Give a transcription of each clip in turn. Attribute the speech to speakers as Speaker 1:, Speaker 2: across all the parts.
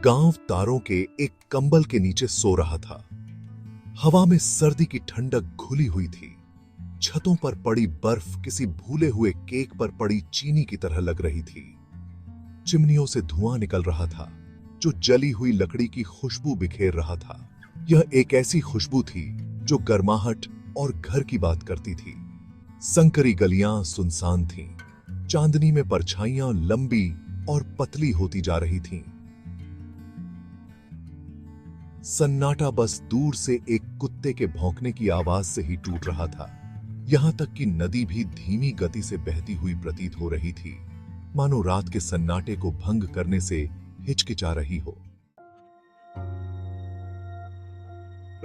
Speaker 1: गांव तारों के एक कंबल के नीचे सो रहा था। हवा में सर्दी की ठंडक घुली हुई थी। छतों पर पड़ी बर्फ किसी भूले हुए केक पर पड़ी चीनी की तरह लग रही थी। चिमनियों से धुआं निकल रहा था जो जली हुई लकड़ी की खुशबू बिखेर रहा था। यह एक ऐसी खुशबू थी जो गर्माहट और घर की बात करती थी। संकरी गलियां सुनसान थीं। चांदनी में परछाइयां लंबी और पतली होती जा रही थीं। सन्नाटा बस दूर से एक कुत्ते के भौंकने की आवाज से ही टूट रहा था। यहां तक कि नदी भी धीमी गति से बहती हुई प्रतीत हो रही थी, मानो रात के सन्नाटे को भंग करने से हिचकिचा रही हो।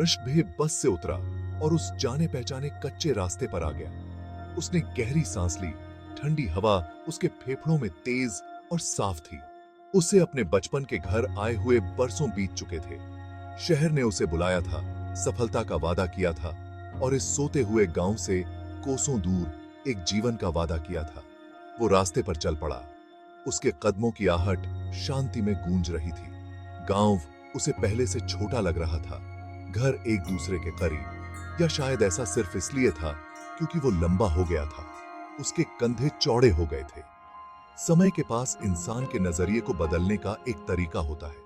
Speaker 1: ऋषभ बस से उतरा और उस जाने पहचाने कच्चे रास्ते पर आ गया। उसने गहरी सांस ली। ठंडी हवा उसके फेफड़ों में तेज और साफ थी। उसे अपने बचपन के घर आए हुए बरसों बीत चुके थे। शहर ने उसे बुलाया था, सफलता का वादा किया था और इस सोते हुए गांव से कोसों दूर एक जीवन का वादा किया था। वो रास्ते पर चल पड़ा। उसके कदमों की आहट शांति में गूंज रही थी। गांव उसे पहले से छोटा लग रहा था, घर एक दूसरे के करीब, या शायद ऐसा सिर्फ इसलिए था क्योंकि वो लंबा हो गया था। उसके कंधे चौड़े हो गए थे। समय के पास इंसान के नजरिए को बदलने का एक तरीका होता है।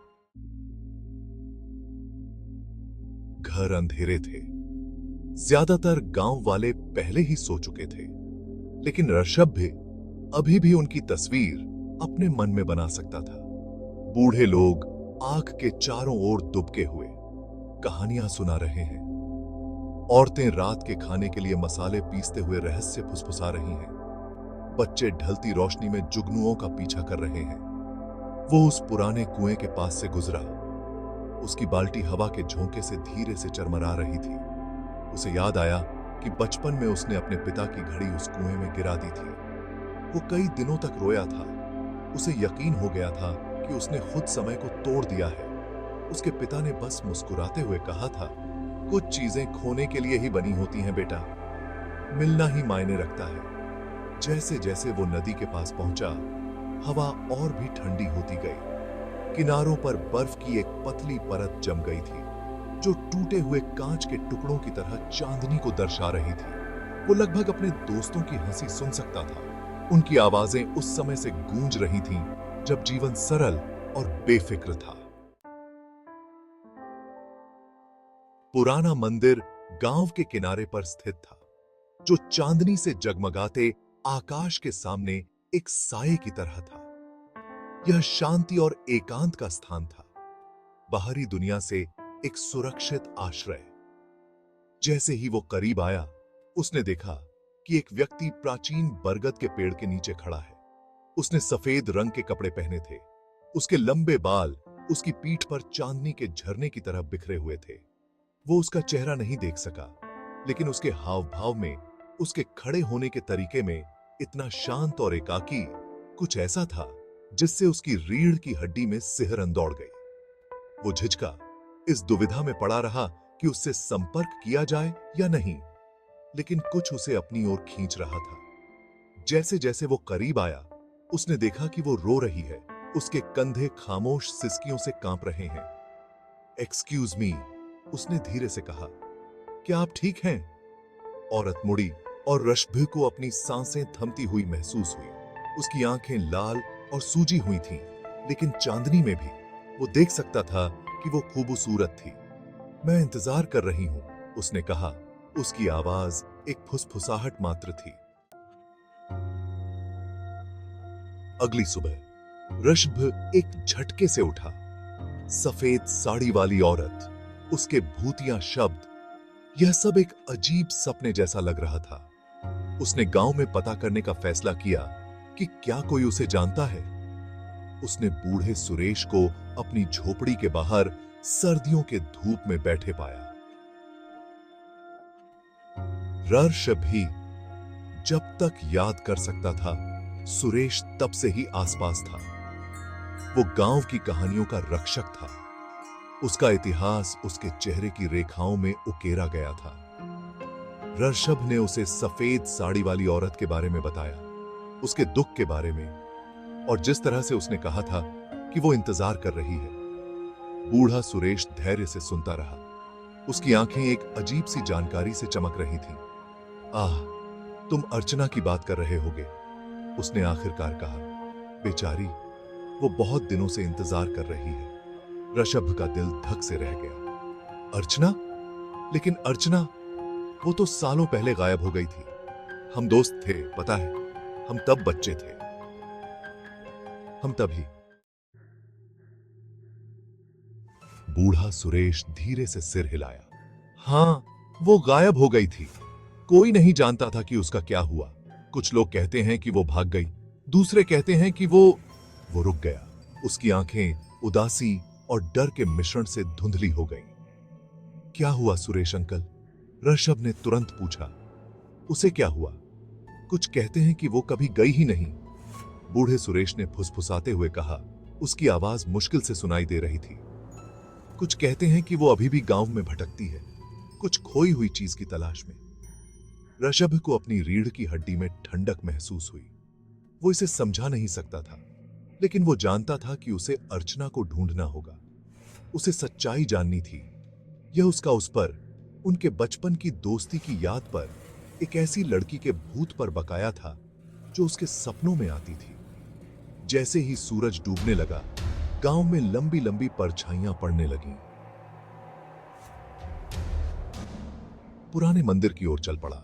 Speaker 1: घर अंधेरे थे। ज्यादातर गांव वाले पहले ही सो चुके थे, लेकिन ऋषभ भी अभी भी उनकी तस्वीर अपने मन में बना सकता था। बूढ़े लोग आंख के चारों ओर दुबके हुए कहानियां सुना रहे हैं। औरतें रात के खाने के लिए मसाले पीसते हुए रहस्य फुसफुसा रही हैं। बच्चे ढलती रोशनी में जुगनुओं का पीछा कर रहे हैं। वो उस पुराने कुएं के पास से गुजरा। उसकी बाल्टी हवा के झोंके से धीरे से चरमरा रही थी। उसे याद आया कि बचपन में उसने अपने पिता की घड़ी उस कुएं में गिरा दी थी। वो कई दिनों तक रोया था। उसे यकीन हो गया था कि उसने खुद समय को तोड़ दिया है। उसके पिता ने बस मुस्कुराते हुए कहा था, कुछ चीजें खोने के लिए ही बनी होती हैं बेटा, मिलना ही मायने रखता है। जैसे जैसे वो नदी के पास पहुंचा, हवा और भी ठंडी होती गई। किनारों पर बर्फ की एक पतली परत जम गई थी जो टूटे हुए कांच के टुकड़ों की तरह चांदनी को दर्शा रही थी। वो लगभग अपने दोस्तों की हंसी सुन सकता था। उनकी आवाजें उस समय से गूंज रही थीं जब जीवन सरल और बेफिक्र था। पुराना मंदिर गांव के किनारे पर स्थित था, जो चांदनी से जगमगाते आकाश के सामने एक साये की तरह था। यह शांति और एकांत का स्थान था, बाहरी दुनिया से एक सुरक्षित आश्रय। जैसे ही वो करीब आया, उसने देखा कि एक व्यक्ति प्राचीन बरगद के पेड़ के नीचे खड़ा है। उसने सफेद रंग के कपड़े पहने थे। उसके लंबे बाल उसकी पीठ पर चांदनी के झरने की तरह बिखरे हुए थे। वो उसका चेहरा नहीं देख सका, लेकिन उसके हाव भाव में, उसके खड़े होने के तरीके में इतना शांत और एकाकी कुछ ऐसा था जिससे उसकी रीढ़ की हड्डी में सिहरन दौड़ गई। वो झिझका, इस दुविधा में पड़ा रहा कि उससे संपर्क किया जाए या नहीं, लेकिन कुछ उसे अपनी ओर खींच रहा था। जैसे जैसे वो करीब आया, उसने देखा कि वो रो रही है। उसके कंधे खामोश सिसकियों से कांप रहे हैं। एक्सक्यूज मी, उसने धीरे से कहा, क्या आप ठीक हैं? औरत मुड़ी और ऋषभ को अपनी सांसें थमती हुई महसूस हुई। उसकी आंखें लाल और सूजी हुई थीं, लेकिन चांदनी में भी वो देख सकता था कि वो खूबसूरत थी। मैं इंतजार कर रही हूं, उसने कहा। उसकी आवाज एक फुसफुसाहट मात्र थी। अगली सुबह ऋषभ एक झटके से उठा। सफेद साड़ी वाली औरत, उसके भूतिया शब्द, यह सब एक अजीब सपने जैसा लग रहा था। उसने गांव में पता करने का फैसला किया कि क्या कोई उसे जानता है। उसने बूढ़े सुरेश को अपनी झोपड़ी के बाहर सर्दियों के धूप में बैठे पाया। ऋषभ भी जब तक याद कर सकता था, सुरेश तब से ही आसपास था। वो गांव की कहानियों का रक्षक था। उसका इतिहास उसके चेहरे की रेखाओं में उकेरा गया था। ऋषभ ने उसे सफेद साड़ी वाली औरत के बारे में बताया, उसके दुख के बारे में, और जिस तरह से उसने कहा था कि वो इंतजार कर रही है। बूढ़ा सुरेश धैर्य से सुनता रहा। उसकी आंखें एक अजीब सी जानकारी से चमक रही थीं। आह, तुम अर्चना की बात कर रहे होगे, उसने आखिरकार कहा। बेचारी, वो बहुत दिनों से इंतजार कर रही है। ऋषभ का दिल धक से रह गया। अर्चना? लेकिन अर्चना, वो तो सालों पहले गायब हो गई थी। हम दोस्त थे, पता है, हम तब बच्चे थे। हम तभी। बूढ़ा सुरेश धीरे से सिर हिलाया। हाँ, वो गायब हो गई थी। कोई नहीं जानता था कि उसका क्या हुआ। कुछ लोग कहते हैं कि वो भाग गई, दूसरे कहते हैं कि वो रुक गया। उसकी आंखें उदासी और डर के मिश्रण से धुंधली हो गईं। क्या हुआ सुरेश अंकल? ऋषभ ने तुरंत पूछा। उसे क्या हुआ? कुछ कहते हैं कि वो कभी गई ही नहीं, बूढ़े सुरेश ने फुसफुसाते हुए कहा। उसकी आवाज मुश्किल से सुनाई दे रही थी। कुछ कहते हैं कि वो अभी भी गांव में भटकती है, कुछ खोई हुई चीज की तलाश में। ऋषभ को अपनी रीढ़ की हड्डी में ठंडक महसूस हुई। वो इसे समझा नहीं सकता था, लेकिन वो जानता था कि उसे अर्चना को ढूंढना होगा। उसे सच्चाई जाननी थी। यह उसका उस पर, उनके बचपन की दोस्ती की याद पर, एक ऐसी लड़की के भूत पर बकाया था जो उसके सपनों में आती थी। जैसे ही सूरज डूबने लगा, गांव में लंबी लंबी परछाइयां पड़ने लगीं। पुराने मंदिर की ओर चल पड़ा।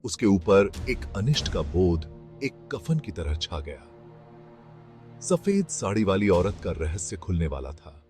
Speaker 1: उसके ऊपर एक अनिष्ट का बोध एक कफन की तरह छा गया। सफेद साड़ी वाली औरत का रहस्य खुलने वाला था।